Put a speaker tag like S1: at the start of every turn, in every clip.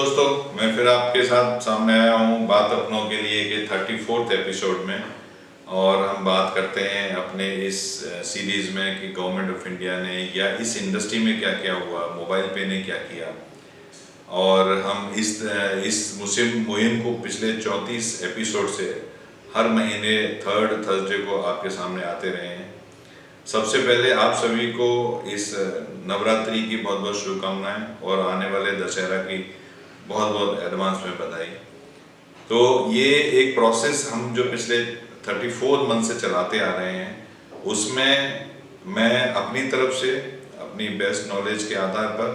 S1: दोस्तों, मैं फिर आपके साथ सामने आया हूँ बात अपनों के लिए के 34th एपिसोड में। और हम बात करते हैं अपने इस सीरीज़ में कि गवर्नमेंट ऑफ इंडिया ने या इस इंडस्ट्री में क्या क्या हुआ, मोबाइल पे ने क्या किया। और हम इस मुहिम को पिछले 34 एपिसोड से हर महीने थर्ड थर्सडे को आपके सामने आते रहे हैं। सबसे पहले आप सभी को इस नवरात्रि की बहुत बहुत शुभकामनाएं और आने वाले दशहरा की बहुत बहुत एडवांस में बधाई। तो ये एक प्रोसेस हम जो पिछले 34 मंथ से चलाते आ रहे हैं, उसमें मैं अपनी तरफ से अपनी बेस्ट नॉलेज के आधार पर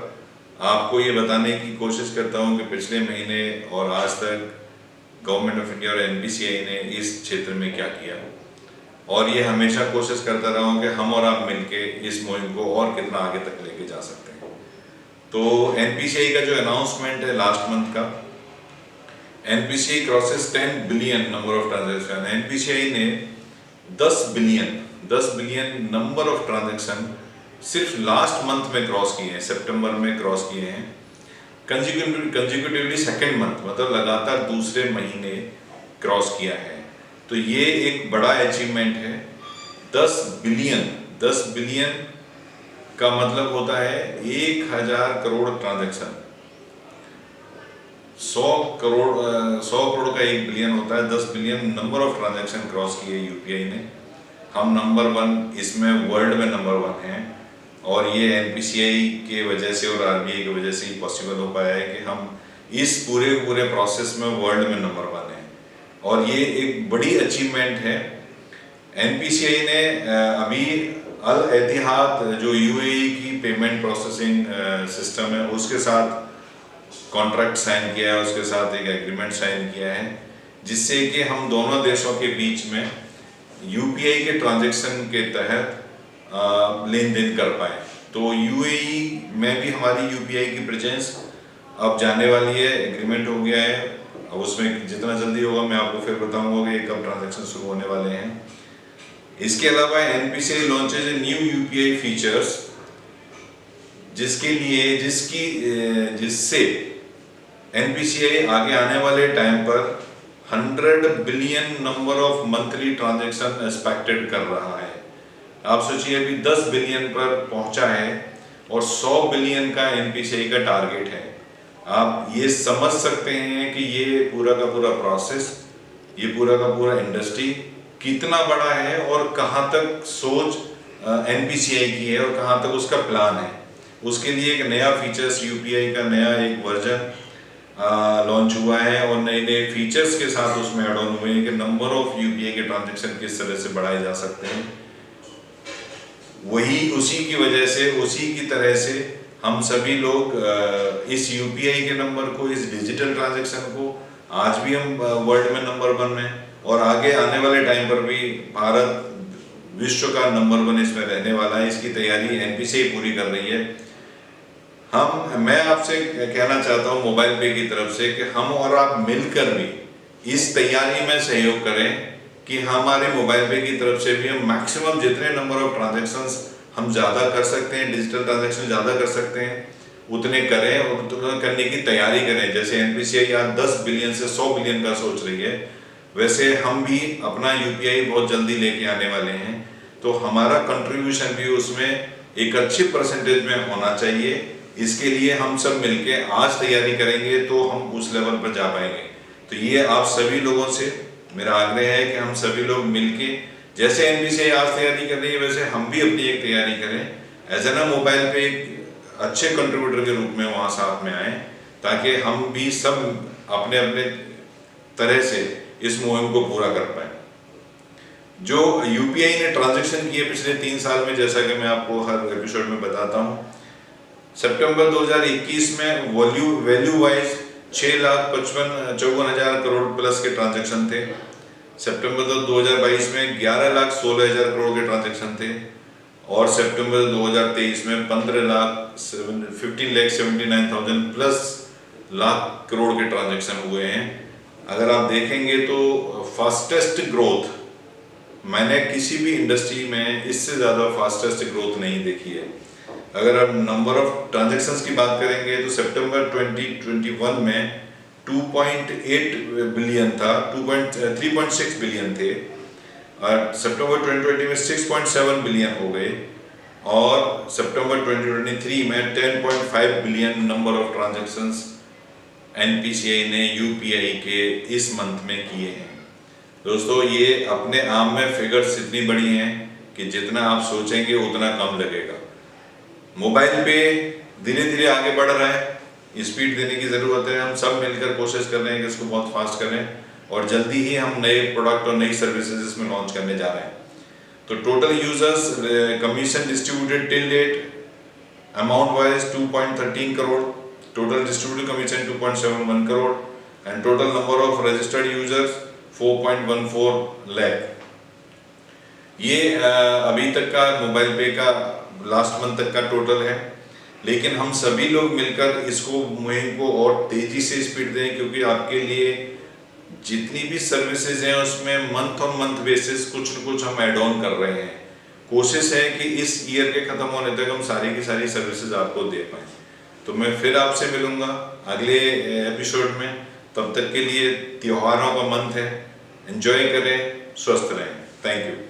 S1: आपको ये बताने की कोशिश करता हूँ कि पिछले महीने और आज तक गवर्नमेंट ऑफ इंडिया और NPCI ने इस क्षेत्र में क्या किया। और ये हमेशा कोशिश करता रहा हूँ कि हम और आप मिलके इस मुहिम को और कितना आगे तक लेके जा सकते हैं। तो NPCI का जो अनाउंसमेंट है लास्ट मंथ का, NPCI crosses 10 billion number of transaction. NPCI ने 10 बिलियन नंबर ऑफ ट्रांजैक्शन सिर्फ लास्ट मंथ में क्रॉस किए हैं, सितंबर में क्रॉस किए हैं। कंजिक्यूटिवली सेकेंड मंथ मतलब लगातार दूसरे महीने क्रॉस किया है। तो ये एक बड़ा अचीवमेंट है। 10 बिलियन का मतलब होता है 1000 करोड़ ट्रांजैक्शन। 100 करोड़ का 1 बिलियन होता है। 10 billion number of transaction cross किए UPI ने। हम नंबर 1 इसमें वर्ल्ड में नंबर 1 हैं। और ये NPCI के वजह से और RBI की वजह से ही पॉसिबल हो पाया है कि हम इस पूरे प्रोसेस में वर्ल्ड में नंबर 1 हैं। और ये एक बड़ी अचीवमेंट है। NPCI ने अभी अल एतिहाद जो UAE की पेमेंट प्रोसेसिंग सिस्टम है उसके साथ कॉन्ट्रैक्ट साइन किया है, उसके साथ एक एग्रीमेंट साइन किया है, जिससे कि हम दोनों देशों के बीच में UPI के ट्रांजैक्शन के तहत लेन देन कर पाए। तो UAE में भी हमारी UPI की प्रेजेंस अब जाने वाली है, एग्रीमेंट हो गया है। अब उसमें जितना जल्दी होगा मैं आपको फिर बताऊंगा कि कब ट्रांजैक्शन शुरू होने वाले हैं। इसके अलावा NPCI launches new UPI features जिससे NPCI आगे आने वाले टाइम पर 100 billion number of monthly transaction expected कर रहा है। आप सोचिए अभी 10 बिलियन पर पहुंचा है और 100 बिलियन का NPCI का टारगेट है। आप ये समझ सकते हैं कि ये पूरा का पूरा प्रोसेस, ये पूरा का पूरा इंडस्ट्री कितना बड़ा है और कहाँ तक सोच NPCI की है और कहाँ तक उसका प्लान है। उसके लिए एक नया फीचर्स UPI का नया एक वर्जन लॉन्च हुआ है और नए नए फीचर्स के साथ उसमें ऐड ऑन हुए हैं कि नंबर ऑफ UPI के ट्रांजैक्शन किस तरह से बढ़ाए जा सकते हैं। उसी की वजह से, उसी की तरह से हम सभी लोग इस UPI के नंबर को, इस डिजिटल ट्रांजैक्शन को आज भी हम वर्ल्ड में नंबर 1 में और आगे आने वाले टाइम पर भी भारत विश्व का नंबर 1 इसमें रहने वाला है। इसकी तैयारी NPCI पूरी कर रही है। मैं आपसे कहना चाहता हूँ मोबाइल पे की तरफ से कि हम और आप मिलकर भी इस तैयारी में सहयोग करें कि हमारे मोबाइल पे की तरफ से भी हम मैक्सिमम जितने नंबर ऑफ ट्रांजैक्शंस हम ज़्यादा कर सकते हैं, डिजिटल ट्रांजैक्शन ज़्यादा कर सकते हैं, उतने करें और उतना करने की तैयारी करें। जैसे NPCI आज 10 बिलियन से 100 बिलियन का सोच रही है, वैसे हम भी अपना UPI बहुत जल्दी लेके आने वाले हैं। तो हमारा कंट्रीब्यूशन भी उसमें एक अच्छी परसेंटेज में होना चाहिए। इसके लिए हम सब मिलके आज तैयारी करेंगे तो हम उस लेवल पर जा पाएंगे। तो ये आप सभी लोगों से मेरा आग्रह है कि हम सभी लोग मिलके, जैसे NPCI आज तैयारी कर रही है वैसे हम भी अपनी एक तैयारी करें। एज एन मोबाइल पे एक अच्छे कंट्रीब्यूटर के रूप में वहाँ साथ में आए, ताकि हम भी सब अपने अपने तरह से इस मुहिम को पूरा कर पाए। जो UPI ने ट्रांजैक्शन किए पिछले 3 साल में, जैसा कि मैं आपको हर एपिसोड में बताता हूँ, सितंबर 2021 में वैल्यू वाइज 6,54,000 करोड़ प्लस के ट्रांजैक्शन थे। सितंबर 2022 में 11,16,000 करोड़ के ट्रांजैक्शन थे और सितंबर 2023 में 15,79,000 प्लस लाख करोड़ के ट्रांजैक्शन हुए हैं। अगर आप देखेंगे तो फास्टेस्ट ग्रोथ मैंने किसी भी इंडस्ट्री में इससे ज़्यादा फास्टेस्ट ग्रोथ नहीं देखी है। अगर हम नंबर ऑफ ट्रांजैक्शंस की बात करेंगे तो सितंबर 2021 में 2.8 बिलियन था, 3.6 बिलियन थे, और सितंबर 2020 में 6.7 बिलियन हो गए, और सितंबर 2023 में 10.5 billion number of transactions NPCI ने यूपीआई के इस मंथ में किए हैं। दोस्तों, ये अपने आप में फिगर्स इतनी बड़ी हैं कि जितना आप सोचेंगे उतना कम लगेगा। मोबाइल पे धीरे धीरे आगे बढ़ रहा है, स्पीड देने की ज़रूरत है। हम सब मिलकर कोशिश कर रहे हैं कि इसको बहुत फास्ट करें, और जल्दी ही हम नए प्रोडक्ट और नई सर्विसेज इसमें लॉन्च करने जा रहे हैं। तो total users commission distributed till date amount wise 2.13 crore, total distributed commission 2.71 crore, and total number of registered users 4.14 lakh. ये अभी तक का मोबाइल पे का लास्ट मंथ तक का टोटल है, लेकिन हम सभी लोग मिलकर इसको मुहिम को और तेजी से स्पीड दें, क्योंकि आपके लिए जितनी भी सर्विसेज हैं उसमें मंथ ऑन मंथ बेसिस कुछ न कुछ हम ऐड ऑन कर रहे हैं। कोशिश है कि इस ईयर के ख़त्म होने तक हम सारी की सारी सर्विसेज आपको दे पाएँ। तो मैं फिर आपसे मिलूँगा अगले एपिसोड में। तब तक के लिए त्योहारों का मंथ है, एंजॉय करें, स्वस्थ रहें। Thank you.